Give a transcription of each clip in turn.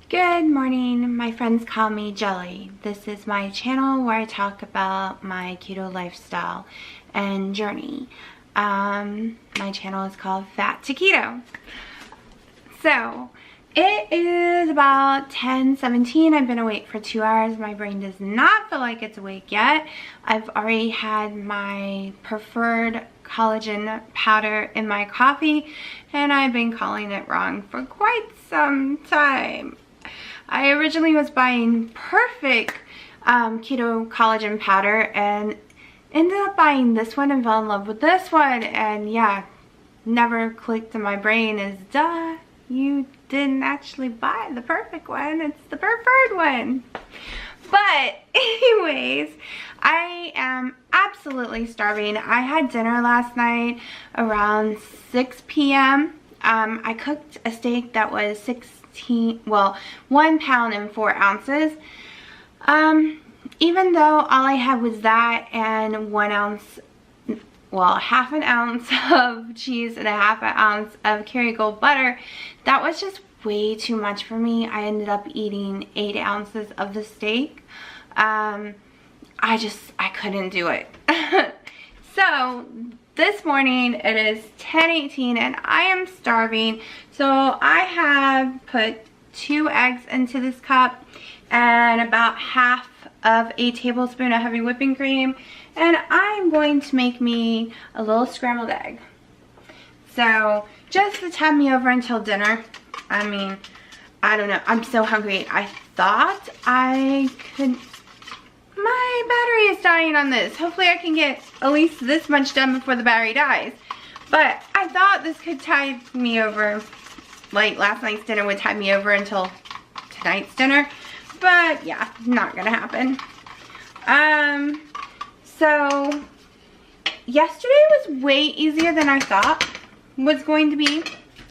Good morning, my friends call me Jelly. This is my channel where I talk about my keto lifestyle and journey. My channel is called Fat to Keto. So, it is about 10:17. I've been awake for 2 hours. My brain does not feel like it's awake yet. I've already had my preferred collagen powder in my coffee, and I've been calling it wrong for quite some time. I originally was buying Perfect keto collagen powder and ended up buying this one and fell in love with this one, and yeah, never clicked in my brain is duh, you didn't actually buy the Perfect one, it's the preferred one. But anyways, I am absolutely starving. I had dinner last night around 6 p.m. I cooked a steak that was 1 pound and 4 ounces. Even though all I had was that and 1 ounce, well, half an ounce of cheese and a half an ounce of Kerrygold butter, that was just way too much for me. I ended up eating 8 ounces of the steak. I couldn't do it. So this morning it is 10:18 and I am starving. So I have put 2 eggs into this cup and about half of a tablespoon of heavy whipping cream, and I'm going to make me a little scrambled egg. So just to tide me over until dinner. I mean, I don't know, I'm so hungry. I thought I could, my battery is dying on this. Hopefully I can get at least this much done before the battery dies. But I thought this could tide me over, like last night's dinner would tide me over until tonight's dinner. But yeah, not gonna happen. So yesterday was way easier than I thought was going to be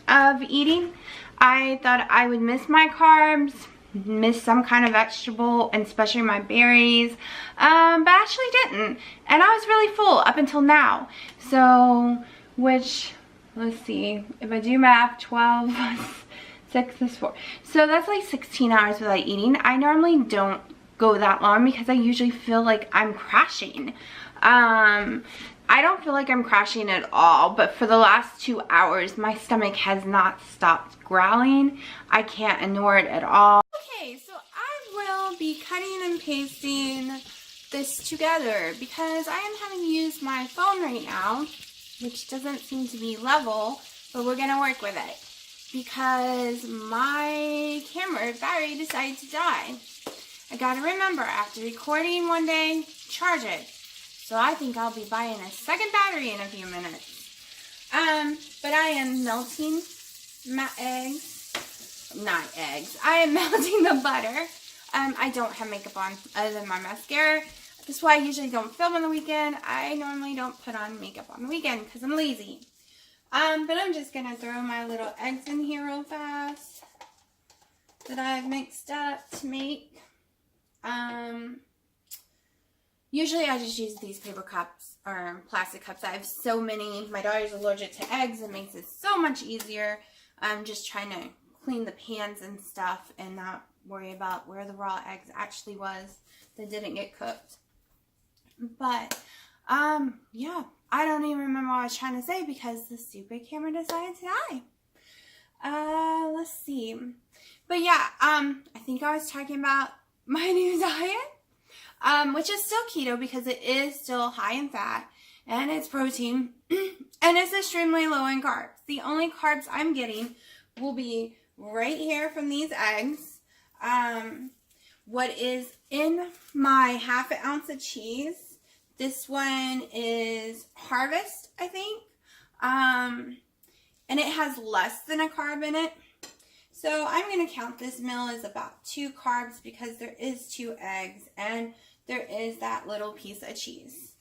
of eating. I thought I would miss my carbs, miss some kind of vegetable, and especially my berries, but I actually didn't. And I was really full up until now. So, which, let's see, if I do math, 12 6 is 4. So that's like 16 hours without eating. I normally don't go that long because I usually feel like I'm crashing. I don't feel like I'm crashing at all, but for the last 2 hours, my stomach has not stopped growling. I can't ignore it at all. Okay, so I will be cutting and pasting this together because I am having to use my phone right now, which doesn't seem to be level, but we're gonna work with it because my camera battery decided to die. I gotta remember, after recording one day, charge it. So I think I'll be buying a second battery in a few minutes. But I am melting my eggs. Not eggs. I am melting the butter. I don't have makeup on other than my mascara. That's why I usually don't film on the weekend. I normally don't put on makeup on the weekend because I'm lazy. But I'm just going to throw my little eggs in here real fast that I've mixed up to make. Usually I just use these paper cups or plastic cups. I have so many. My daughter's allergic to eggs. It makes it so much easier. I'm just trying to clean the pans and stuff and not worry about where the raw eggs actually was that didn't get cooked. But, yeah, I don't even remember what I was trying to say because the stupid camera decided to die. Let's see. But yeah, I think I was talking about my new diet, which is still keto because it is still high in fat and it's protein and it's extremely low in carbs. The only carbs I'm getting will be right here from these eggs. What is in my half an ounce of cheese, this one is Harvest, I think, and it has less than a carb in it. So I'm going to count this meal as about 2 carbs because there is 2 eggs and there is that little piece of cheese.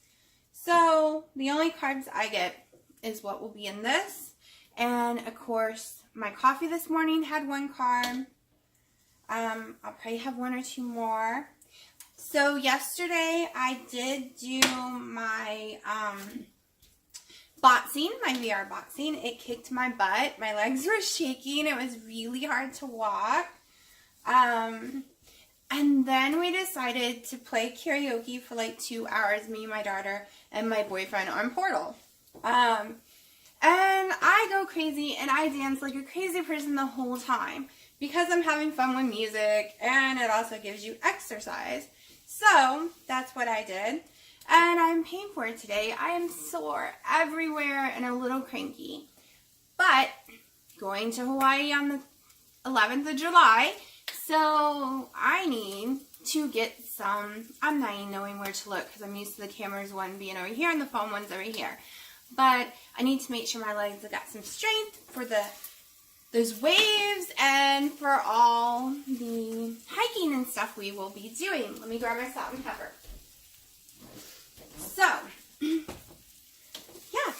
So the only carbs I get is what will be in this. And of course, my coffee this morning had 1 carb. I'll probably have 1 or 2 more. So yesterday I did do my boxing, my VR boxing. It kicked my butt. My legs were shaking. It was really hard to walk. And then we decided to play karaoke for like 2 hours, me, my daughter, and my boyfriend on Portal. And I go crazy and I dance like a crazy person the whole time because I'm having fun with music and it also gives you exercise. So that's what I did. And I'm paying for it today. I am sore everywhere and a little cranky. But going to Hawaii on the 11th of July, so I need to get some, I'm not even knowing where to look because I'm used to the cameras one being over here and the phone one's over here. But I need to make sure my legs have got some strength for those waves and for all the hiking and stuff we will be doing. Let me grab my salt and pepper. So, yeah.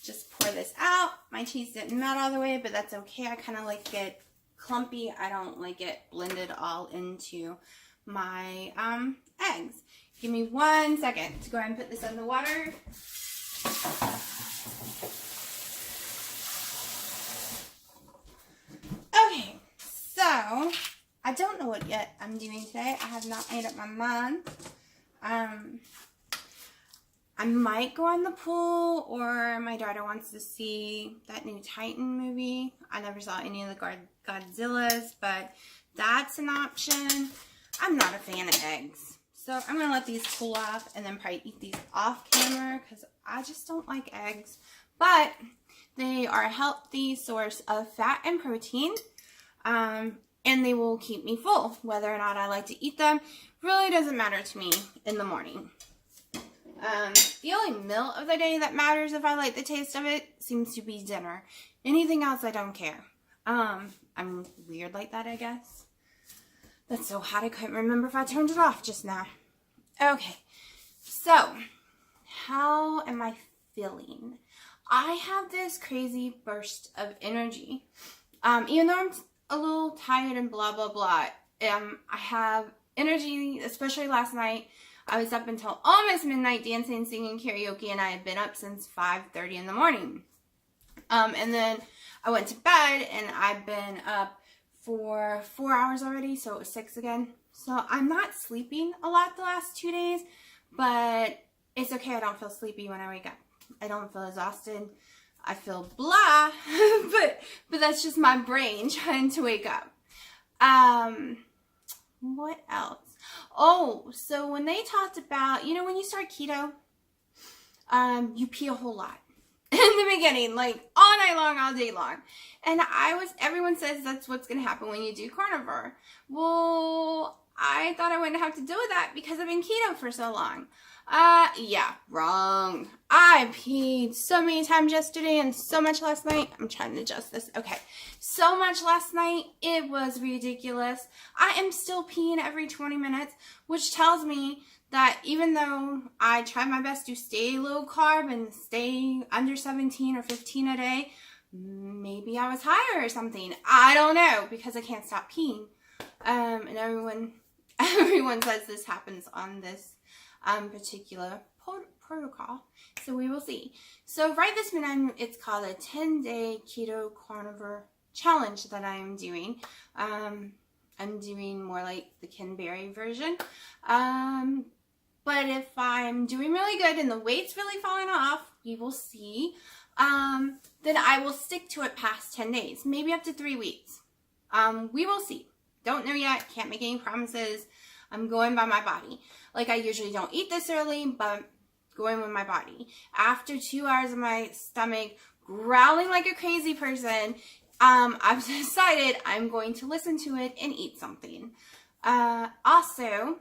Just pour this out. My cheese didn't melt all the way, but that's okay. I kind of like it clumpy. I don't like it blended all into my eggs. Give me 1 second to go ahead and put this in the water. Okay, so I don't know what yet I'm doing today. I have not made up my mind. I might go in the pool, or my daughter wants to see that new Titan movie. I never saw any of the Godzillas, but that's an option. I'm not a fan of eggs. So I'm going to let these cool off and then probably eat these off camera because I just don't like eggs. But they are a healthy source of fat and protein, and they will keep me full. Whether or not I like to eat them really doesn't matter to me in the morning. The only meal of the day that matters if I like the taste of it seems to be dinner. Anything else, I don't care. I'm weird like that, I guess. That's so hot I couldn't remember if I turned it off just now. Okay, so how am I feeling? I have this crazy burst of energy. Even though I'm a little tired and blah, blah, blah, I have energy, especially last night. I was up until almost midnight dancing, singing karaoke, and I had been up since 5:30 in the morning. And then I went to bed, and I've been up for 4 hours already, so it was 6 again. So I'm not sleeping a lot the last 2 days, but it's okay. I don't feel sleepy when I wake up. I don't feel exhausted. I feel blah, but that's just my brain trying to wake up. What else? Oh, so when they talked about, you know, when you start keto, you pee a whole lot in the beginning, like all night long, all day long. And everyone says that's what's going to happen when you do carnivore. Well, I thought I wouldn't have to deal with that because I've been keto for so long. Yeah, wrong. I peed so many times yesterday and so much last night. I'm trying to adjust this. Okay. So much last night. It was ridiculous. I am still peeing every 20 minutes, which tells me that even though I try my best to stay low carb and stay under 17 or 15 a day, maybe I was higher or something. I don't know because I can't stop peeing. And everyone says this happens on this particular protocol. So we will see. So right this minute, it's called a 10-day keto carnivore challenge that I am doing. I'm doing more like the Ken Berry version. But if I'm doing really good and the weight's really falling off, we will see. Then I will stick to it past 10 days, maybe up to 3 weeks. We will see. Don't know yet. Can't make any promises. I'm going by my body. Like I usually don't eat this early, but going with my body. After 2 hours of my stomach growling like a crazy person, I've decided I'm going to listen to it and eat something. Also,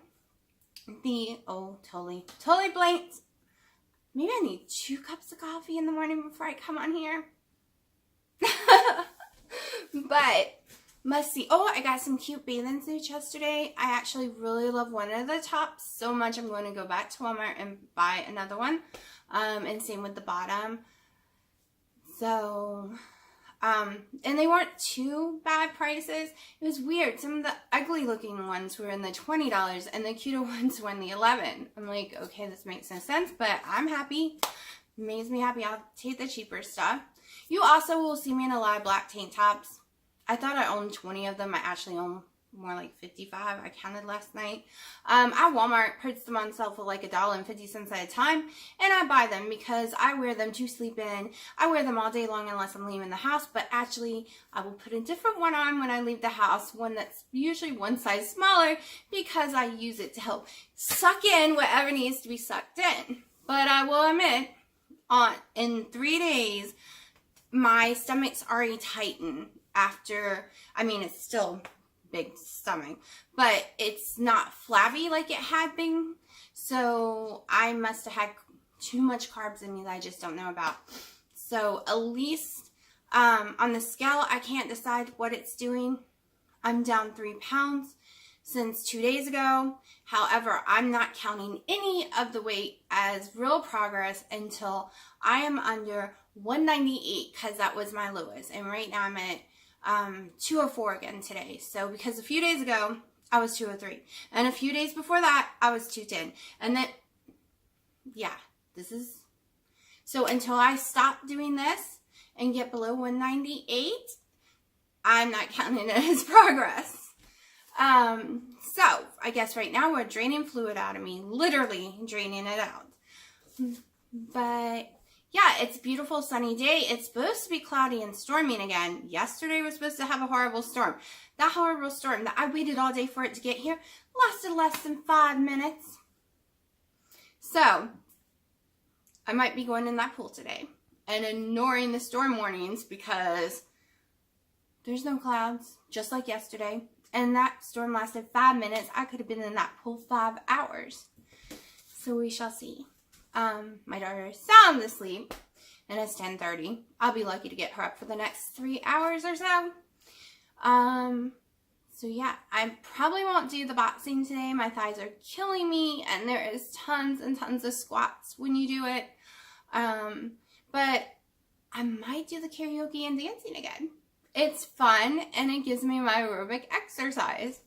totally blanked. Maybe I need 2 cups of coffee in the morning before I come on here. But must see. Oh, I got some cute bathing suits yesterday. I actually really love one of the tops so much I'm going to go back to Walmart and buy another one. And same with the bottom. So, and they weren't too bad prices. It was weird. Some of the ugly looking ones were in the $20 and the cuter ones were in the $11. I'm like, okay, this makes no sense, but I'm happy. It makes me happy. I'll take the cheaper stuff. You also will see me in a lot of black tank tops. I thought I owned 20 of them. I actually own more like 55. I counted last night. At Walmart, puts them on sale for like $1.50 at a time, and I buy them because I wear them to sleep in. I wear them all day long unless I'm leaving the house, but actually I will put a different one on when I leave the house, one that's usually one size smaller, because I use it to help suck in whatever needs to be sucked in. But I will admit, in 3 days, my stomach's already tightened after, I mean, it's still big stomach, but it's not flabby like it had been. So I must have had too much carbs in me that I just don't know about. So at least on the scale, I can't decide what it's doing. I'm down 3 pounds since 2 days ago. However, I'm not counting any of the weight as real progress until I am under 198, because that was my lowest. And right now I'm at 204 again today. So because a few days ago I was 203, and a few days before that I was 210, and then yeah, this is so until I stop doing this and get below 198, I'm not counting it as progress. So I guess right now we're draining fluid out of me, literally draining it out. But yeah, it's a beautiful sunny day. It's supposed to be cloudy and storming again. Yesterday was supposed to have a horrible storm. That horrible storm that I waited all day for it to get here lasted less than 5 minutes. So I might be going in that pool today and ignoring the storm warnings because there's no clouds, just like yesterday. And that storm lasted 5 minutes. I could have been in that pool 5 hours. So we shall see. My daughter is sound asleep, and it's 10:30. I'll be lucky to get her up for the next 3 hours or so. So yeah, I probably won't do the boxing today. My thighs are killing me, and there is tons and tons of squats when you do it. But I might do the karaoke and dancing again. It's fun, and it gives me my aerobic exercise.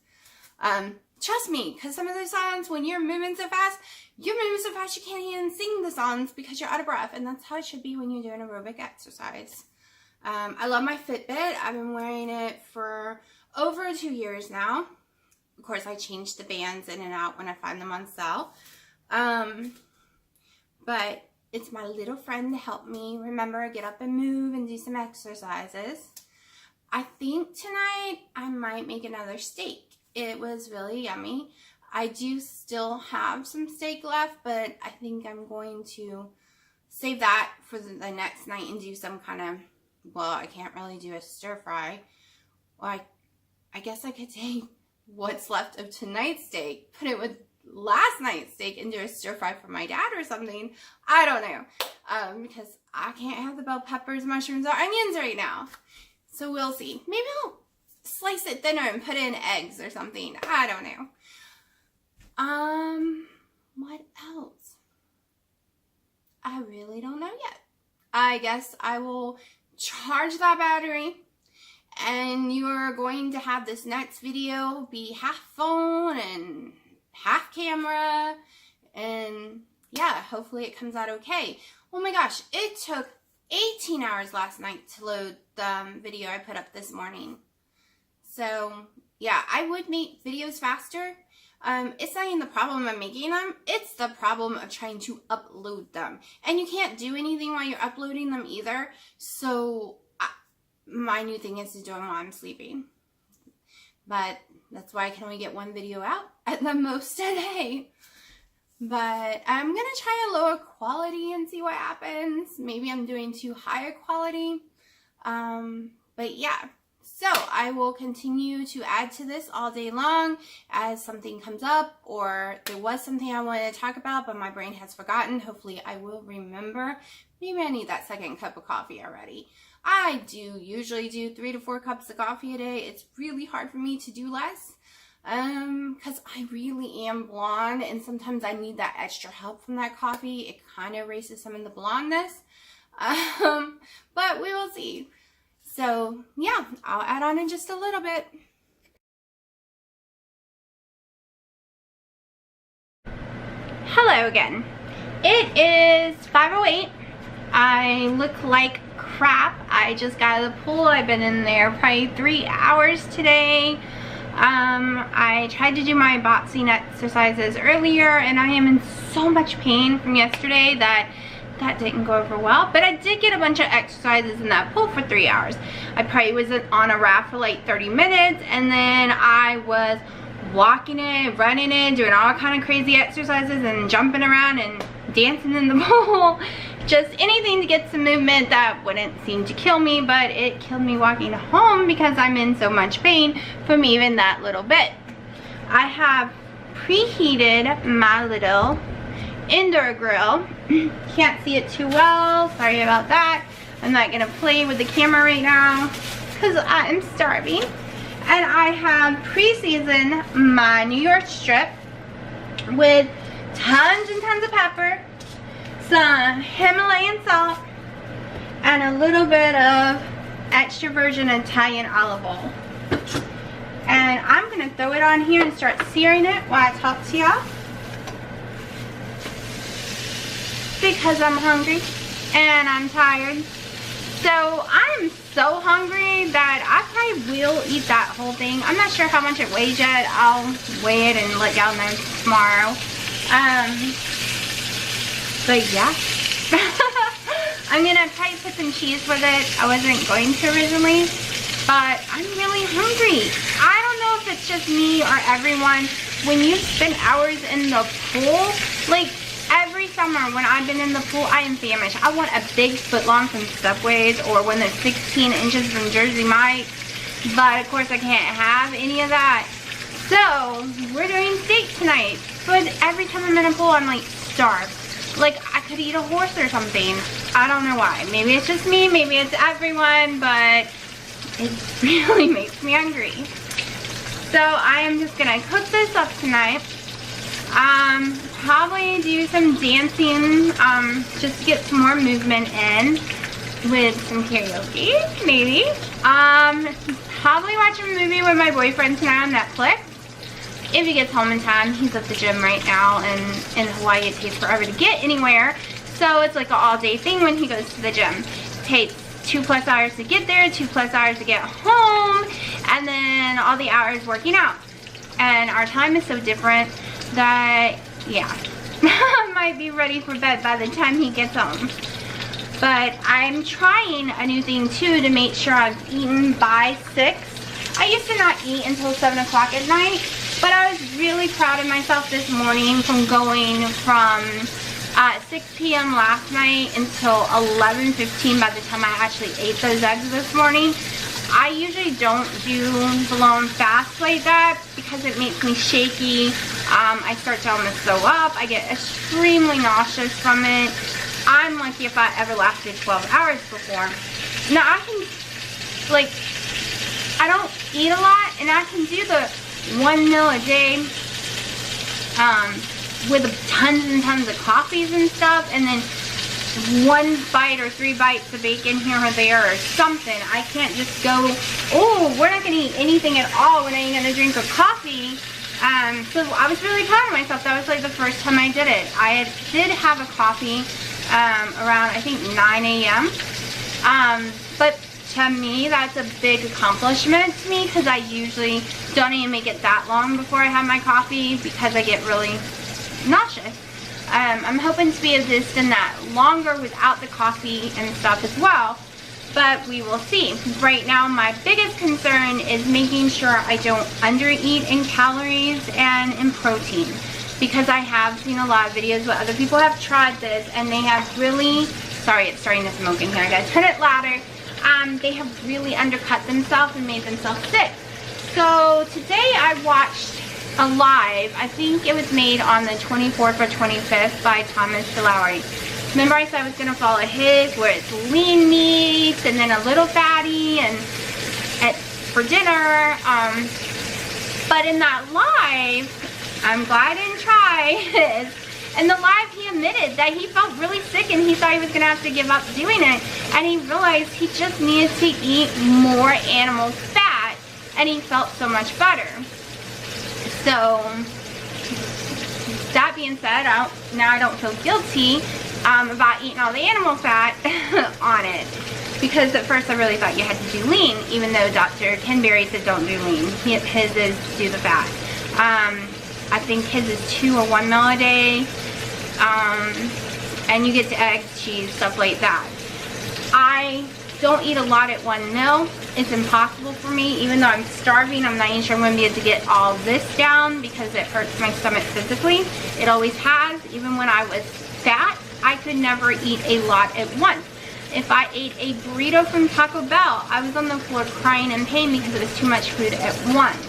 Trust me, because some of the songs, when you're moving so fast you can't even sing the songs because you're out of breath, and that's how it should be when you're doing aerobic exercise. I love my Fitbit. I've been wearing it for over 2 years now. Of course, I change the bands in and out when I find them on sale. But it's my little friend to help me remember, get up and move and do some exercises. I think tonight I might make another steak. It was really yummy. I do still have some steak left, but I think I'm going to save that for the next night and do some kind of, well, I can't really do a stir fry. Well, I guess I could take what's left of tonight's steak, put it with last night's steak, and do a stir fry for my dad or something. I don't know. Because I can't have the bell peppers, mushrooms, or onions right now. So we'll see. Maybe I'll slice it thinner and put in eggs or something. I don't know. What else? I really don't know yet. I guess I will charge that battery, and you're going to have this next video be half phone and half camera, and yeah, hopefully it comes out okay. Oh my gosh, it took 18 hours last night to load the video I put up this morning. So yeah, I would make videos faster. It's not even the problem of making them, it's the problem of trying to upload them. And you can't do anything while you're uploading them either. So my new thing is to do them while I'm sleeping. But that's why I can only get one video out at the most a day. But I'm going to try a lower quality and see what happens. Maybe I'm doing too high a quality. But yeah. So I will continue to add to this all day long as something comes up, or there was something I wanted to talk about but my brain has forgotten. Hopefully I will remember. Maybe I need that second cup of coffee already. I do usually do 3 to 4 cups of coffee a day. It's really hard for me to do less because I really am blonde, and sometimes I need that extra help from that coffee. It kind of erases some of the blondness. But we will see. So yeah, I'll add on in just a little bit. Hello again. It is 5:08. I look like crap. I just got out of the pool. I've been in there probably 3 hours today. I tried to do my boxing exercises earlier, and I am in so much pain from yesterday that didn't go over well. But I did get a bunch of exercises in that pool for 3 hours. I probably was on a raft for like 30 minutes, and then I was walking it, running it, doing all kind of crazy exercises and jumping around and dancing in the pool. Just anything to get some movement that wouldn't seem to kill me, but it killed me walking home because I'm in so much pain from even that little bit. I have preheated my little indoor grill. Can't see it too well, sorry about that. I'm not gonna play with the camera right now because I'm starving. And I have pre-seasoned my New York strip with tons and tons of pepper, some Himalayan salt, and a little bit of extra virgin Italian olive oil. And I'm gonna throw it on here and start searing it while I talk to y'all, because I'm hungry and I'm tired. So I'm so hungry that I probably will eat that whole thing. I'm not sure how much it weighs yet. I'll weigh it and let y'all know tomorrow. But yeah. I'm gonna probably put some cheese with it. I wasn't going to originally, but I'm really hungry. I don't know if it's just me or everyone. When you spend hours in the pool, like every summer when I've been in the pool, I am famished. I want a big footlong from Subway's or one that's 16 inches from Jersey Mike's, but of course I can't have any of that. So we're doing steak tonight. But every time I'm in a pool, I'm like starved. Like I could eat a horse or something. I don't know why. Maybe it's just me, maybe it's everyone, but it really makes me hungry. So I am just gonna cook this up tonight. Probably do some dancing, just to get some more movement in with some karaoke, maybe. Probably watch a movie with my boyfriend tonight on Netflix. If he gets home in time. He's at the gym right now, and in Hawaii it takes forever to get anywhere. So it's like an all-day thing when he goes to the gym. It takes 2+ hours to get there, 2+ hours to get home, and then all the hours working out. And our time is so different that, yeah, I might be ready for bed by the time he gets home. But I'm trying a new thing too to make sure I've eaten by 6. I used to not eat until 7 o'clock at night, but I was really proud of myself this morning from going from 6 p.m. last night until 11:15 by the time I actually ate those eggs this morning. I usually don't do blown fast like that because it makes me shaky. I start to almost throw up. I get extremely nauseous from it. I'm lucky if I ever lasted 12 hours before. Now I can, like, I don't eat a lot, and I can do the 1 meal a day with tons and tons of coffees and stuff, and then 1 bite or 3 bites of bacon here or there or something. I can't just go, oh, we're not going to eat anything at all when I'm going to drink a coffee. So I was really proud of myself. That was like the first time I did it. I did have a coffee around, I think, 9 a.m. But to me, that's a big accomplishment to me because I usually don't even make it that long before I have my coffee because I get really nauseous. I'm hoping to be able to extend that longer without the coffee and stuff as well, but we will see. Right now, my biggest concern is making sure I don't undereat in calories and in protein, because I have seen a lot of videos where other people have tried this and they have really, sorry, it's starting to smoke in here, guys, turn it louder. They have really undercut themselves and made themselves sick. So today I watched a live, I think it was made on the 24th or 25th by Thomas DeLaury. Remember I said I was going to follow his, where it's lean meats and then a little fatty and for dinner. But in that live, I'm glad I didn't try his. In the live, he admitted that he felt really sick and he thought he was going to have to give up doing it. And he realized he just needed to eat more animal fat, and he felt so much better. So, that being said, now I don't feel guilty about eating all the animal fat on it. because at first I really thought you had to do lean, even though Dr. Kenberry said don't do lean. His is do the fat. I think his is 2 or 1 meal a day, and you get to eggs, cheese, stuff like that. I don't eat a lot at 1 meal. It's impossible for me. Even though I'm starving, I'm not even sure I'm going to be able to get all this down because it hurts my stomach physically. It always has. Even when I was fat, I could never eat a lot at once. If I ate a burrito from Taco Bell, I was on the floor crying in pain because it was too much food at once.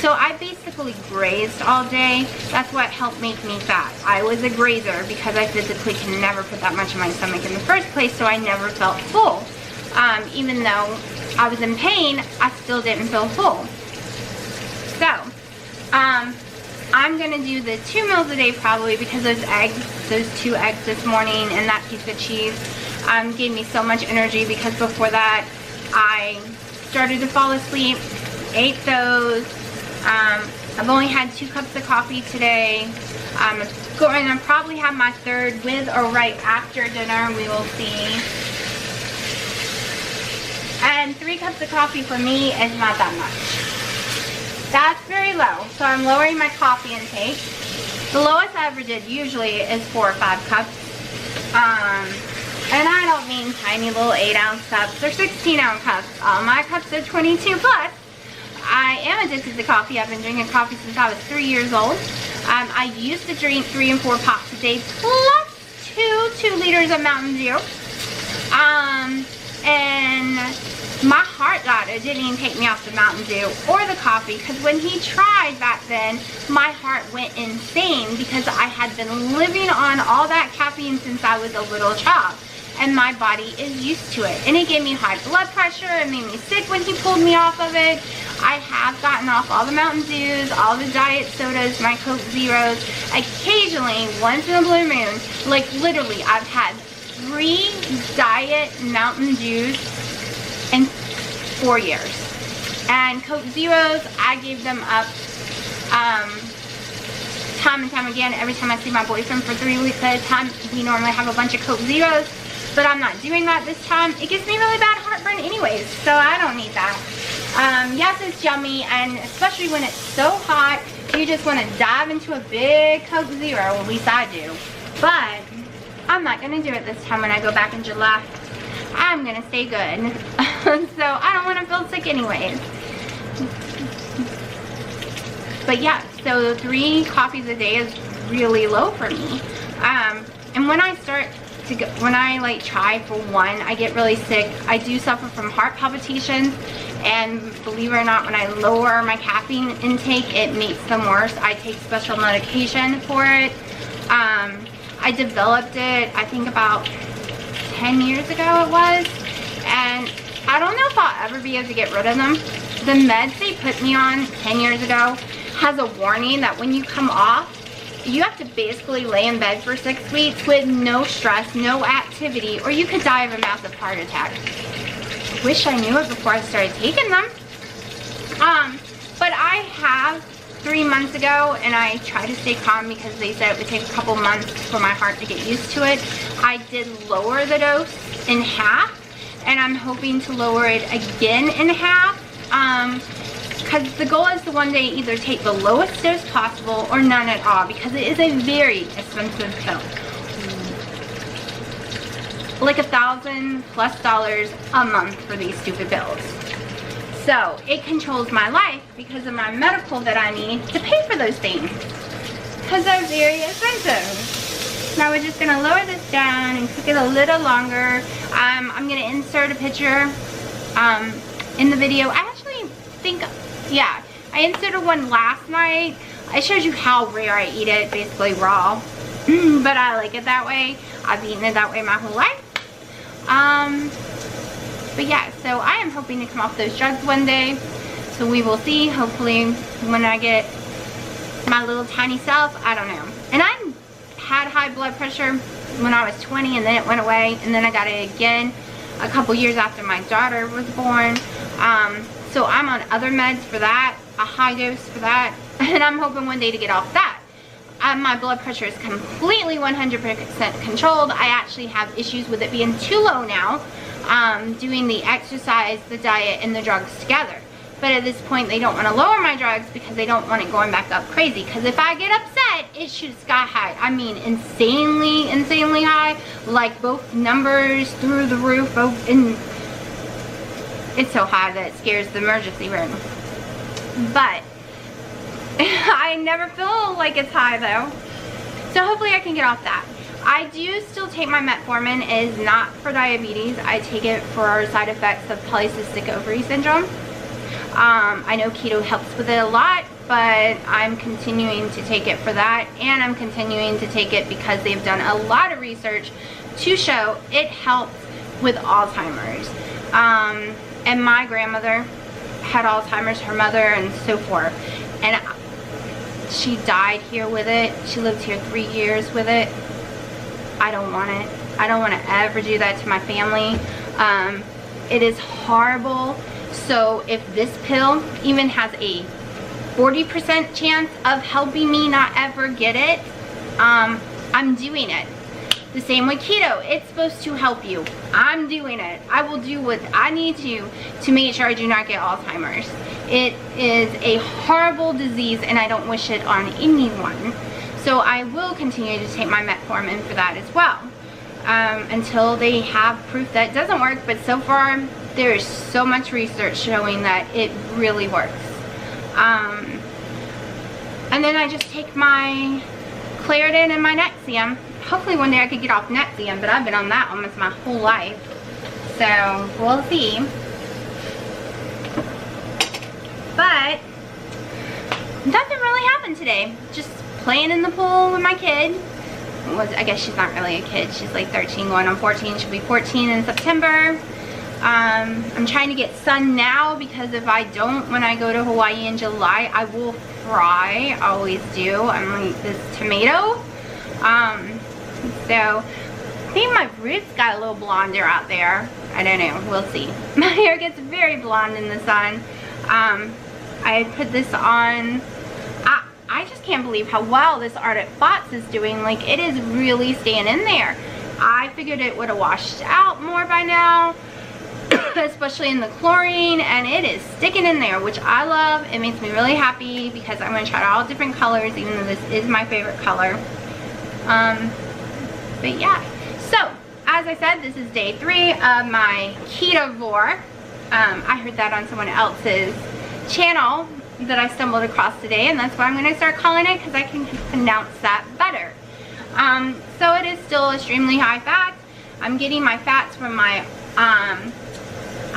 So I basically grazed all day. That's what helped make me fat. I was a grazer because I physically can never put that much in my stomach in the first place, so I never felt full. Even though I was in pain, I still didn't feel full. So, I'm gonna do the 2 meals a day probably because those 2 eggs this morning and that piece of cheese gave me so much energy, because before that I started to fall asleep, ate those. I've only had 2 cups of coffee today. I'm going to probably have my 3rd with or right after dinner, we will see. And 3 cups of coffee for me is not that much. That's very low, so I'm lowering my coffee intake. The lowest I ever did usually is 4 or 5 cups. And I don't mean tiny little 8-ounce cups or 16-ounce cups. All my cups are 22 plus. I am addicted to coffee. I've been drinking coffee since I was 3 years old. I used to drink 3 and 4 pots a day plus 2 liters of Mountain Dew. And my heart doctor didn't even take me off the Mountain Dew or the coffee, because when he tried back then, my heart went insane because I had been living on all that caffeine since I was a little child. And my body is used to it. And it gave me high blood pressure. It made me sick when he pulled me off of it. I have gotten off all the Mountain Dews, all the diet sodas, my Coke Zeros. Occasionally, once in a blue moon, like literally, I've had 3 diet Mountain Dews in 4 years. And Coke Zeros, I gave them up time and time again. Every time I see my boyfriend for 3 weeks at a time, we normally have a bunch of Coke Zeros. But I'm not doing that this time. It gives me really bad heartburn anyways, so I don't need that. Yes, it's yummy, and especially when it's so hot, you just want to dive into a big Coke Zero. At least I do. But I'm not going to do it this time when I go back in July. I'm going to stay good. So I don't want to feel sick anyways. But yeah, so 3 coffees a day is really low for me. And when I start to go, when I like try for 1, I get really sick. I do suffer from heart palpitations, and believe it or not, when I lower my caffeine intake, it makes them worse. I take special medication for it. I developed it, I think about 10 years ago it was, and I don't know if I'll ever be able to get rid of them. The meds they put me on 10 years ago has a warning that when you come off, you have to basically lay in bed for 6 weeks with no stress, no activity, or you could die of a massive heart attack. Wish I knew it before I started taking them. But I have 3 months ago, and I tried to stay calm because they said it would take a couple months for my heart to get used to it. I did lower the dose in half, and I'm hoping to lower it again in half. Because the goal is to one day either take the lowest dose possible or none at all, because it is a very expensive pill. Like $1,000+ a month for these stupid pills. So it controls my life because of my medical that I need to pay for those things, because they're very expensive. Now we're just going to lower this down and cook it a little longer. I'm going to insert a picture in the video. I actually think, yeah, I inserted one last night. I showed you how rare I eat it, basically raw. But I like it that way. I've eaten it that way my whole life. But yeah, so I am hoping to come off those drugs one day. So we will see, hopefully, when I get my little tiny self. I don't know. And I had high blood pressure when I was 20, and then it went away. And then I got it again a couple years after my daughter was born. So I'm on other meds for that, a high dose for that. And I'm hoping one day to get off that. My blood pressure is completely 100% controlled. I actually have issues with it being too low now. doing the exercise, the diet, and the drugs together. But at this point, they don't want to lower my drugs because they don't want it going back up crazy. Because if I get upset, it shoots sky high. I mean, insanely, insanely high. Like both numbers through the roof. And it's so high that it scares the emergency room. But I never feel like it's high though. So hopefully I can get off that. I do still take my metformin. It is not for diabetes. I take it for side effects of polycystic ovary syndrome. I know keto helps with it a lot, but I'm continuing to take it for that, and I'm continuing to take it because they've done a lot of research to show it helps with Alzheimer's. And my grandmother had Alzheimer's, her mother, and so forth. And she died here with it. She lived here 3 years with it. I don't want it. I don't want to ever do that to my family. It is horrible. So if this pill even has a 40% chance of helping me not ever get it, I'm doing it. The same with keto. It's supposed to help you. I'm doing it. I will do what I need to make sure I do not get Alzheimer's. It is a horrible disease and I don't wish it on anyone. So I will continue to take my metformin for that as well. Until they have proof that it doesn't work, but so far there is so much research showing that it really works. And then I just take my Claritin and my Nexium. Hopefully one day I could get off Nexium, but I've been on that almost my whole life. So we'll see. But nothing really happened today. Just playing in the pool with my kid. I guess she's not really a kid. She's like 13 going on 14. She'll be 14 in September. I'm trying to get sun now because if I don't, when I go to Hawaii in July, I will fry. I always do. I'm like this tomato. So I think my roots got a little blonder out there. I don't know. We'll see. My hair gets very blonde in the sun. I put this on. I just can't believe how well this Arctic Fox is doing. Like, it is really staying in there. I figured it would have washed out more by now, especially in the chlorine, and it is sticking in there, which I love. It makes me really happy because I'm going to try all different colors, even though this is my favorite color. But yeah, so as I said, this is day 3 of my ketovore. I heard that on someone else's channel that I stumbled across today, and that's why I'm going to start calling it, because I can pronounce that better. So it is still extremely high fat. I'm getting my fats from my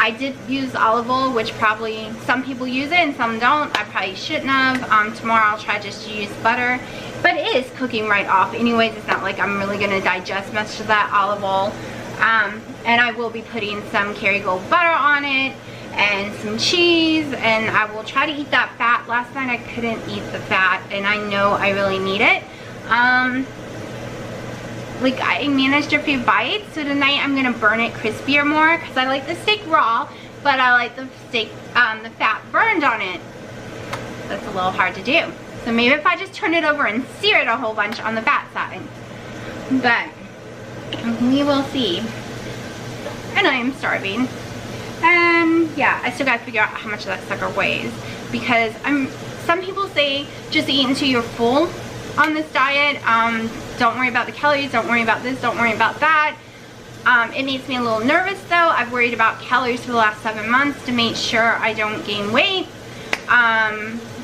I did use olive oil, which probably some people use it and some don't. I probably shouldn't have. Tomorrow I'll try just to use butter, but it is cooking right off anyways. It's not like I'm really going to digest much of that olive oil. And I will be putting some Kerrygold butter on it and some cheese, and I will try to eat that fat. Last night I couldn't eat the fat, and I know I really need it. Like, I managed a few bites, so tonight I'm gonna burn it crispier more, because I like the steak raw, but I like the steak, the fat burned on it. That's a little hard to do. So maybe if I just turn it over and sear it a whole bunch on the fat side. But we will see. And I am starving. And yeah, I still gotta figure out how much that sucker weighs, because some people say just eat until you're full on this diet. Don't worry about the calories, don't worry about this, don't worry about that. It makes me a little nervous though. I've worried about calories for the last 7 months to make sure I don't gain weight,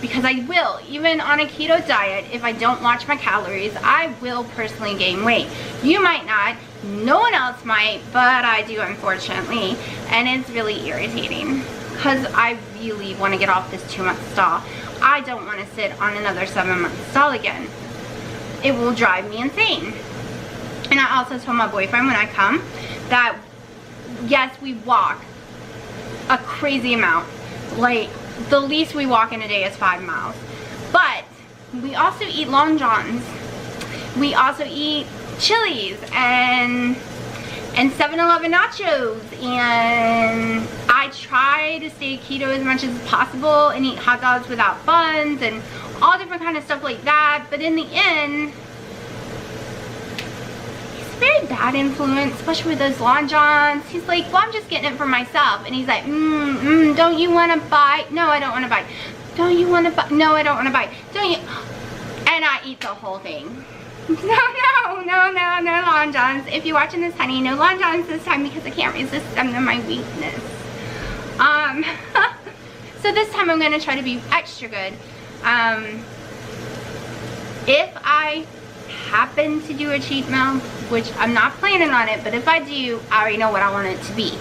because I will, even on a keto diet, if I don't watch my calories, I will personally gain weight. You might not, no one else might, but I do, unfortunately, and it's really irritating because I really want to get off this 2-month stall. I don't want to sit on another 7-month stall again. It will drive me insane. And I also told my boyfriend when I come that yes, we walk a crazy amount. Like, the least we walk in a day is 5 miles. But we also eat Long Johns. We also eat Chili's and 7-Eleven nachos, and I try to stay keto as much as possible and eat hot dogs without buns and all different kind of stuff like that, but in the end, it's very bad influence, especially with those Long Johns. He's like, well, I'm just getting it for myself. And he's like, don't you want to buy? No, I don't want to buy. Don't you want to buy? No, I don't want to buy. Don't you? And I eat the whole thing. No Long Johns. If you're watching this, honey, no Long Johns this time because I can't resist them. They're my weakness. So this time I'm going to try to be extra good. If I happen to do a cheat meal, which I'm not planning on it, but if I do, I already know what I want it to be.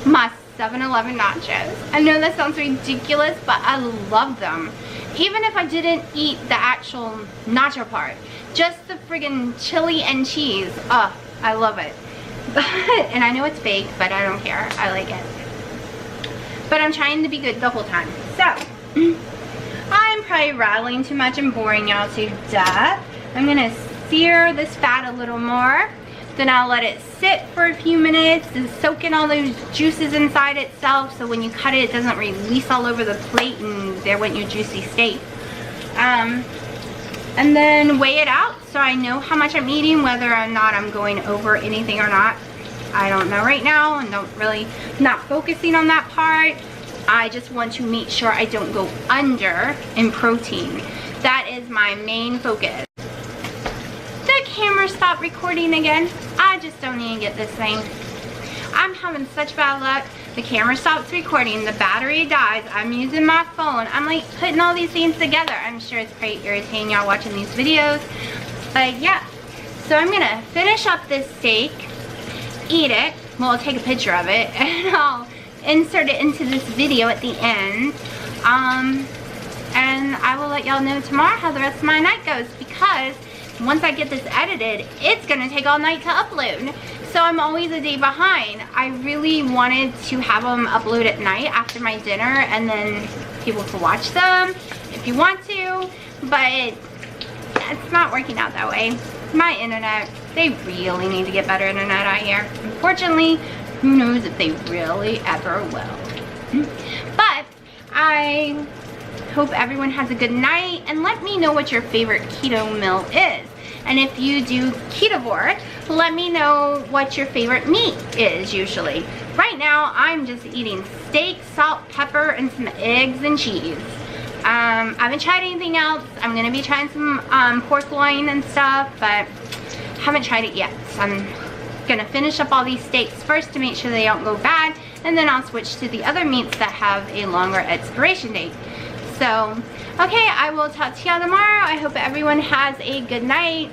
My 7-Eleven nachos. I know that sounds ridiculous, but I love them. Even if I didn't eat the actual nacho part, just the friggin' chili and cheese. Oh, I love it. And I know it's fake, but I don't care. I like it. But I'm trying to be good the whole time. So, I'm probably rattling too much and boring y'all to death. I'm gonna sear this fat a little more. Then I'll let it sit for a few minutes and soak in all those juices inside itself, so when you cut it, it doesn't release all over the plate and there went your juicy steak. And then weigh it out so I know how much I'm eating, whether or not I'm going over anything or not. I don't know right now, and not focusing on that part. I just want to make sure I don't go under in protein. That is my main focus. The camera stopped recording again. I just don't even get this thing. I'm having such bad luck. The camera stops recording, the battery dies, I'm using my phone. I'm like putting all these things together. I'm sure it's pretty irritating y'all watching these videos. But yeah, so I'm gonna finish up this steak, eat it. Well, I'll take a picture of it and I'll insert it into this video at the end. And I will let y'all know tomorrow how the rest of my night goes, because once I get this edited, it's gonna take all night to upload. So I'm always a day behind. I really wanted to have them upload at night after my dinner, and then people can watch them if you want to, but it's not working out that way. My internet, they really need to get better internet out here. Unfortunately, who knows if they really ever will. But I hope everyone has a good night, and let me know what your favorite keto meal is. And if you do ketovore, let me know what your favorite meat is usually. Right now, I'm just eating steak, salt, pepper, and some eggs and cheese. I haven't tried anything else. I'm gonna be trying some pork loin and stuff, but haven't tried it yet. So I'm gonna finish up all these steaks first to make sure they don't go bad, and then I'll switch to the other meats that have a longer expiration date. So, okay, I will talk to y'all tomorrow. I hope everyone has a good night.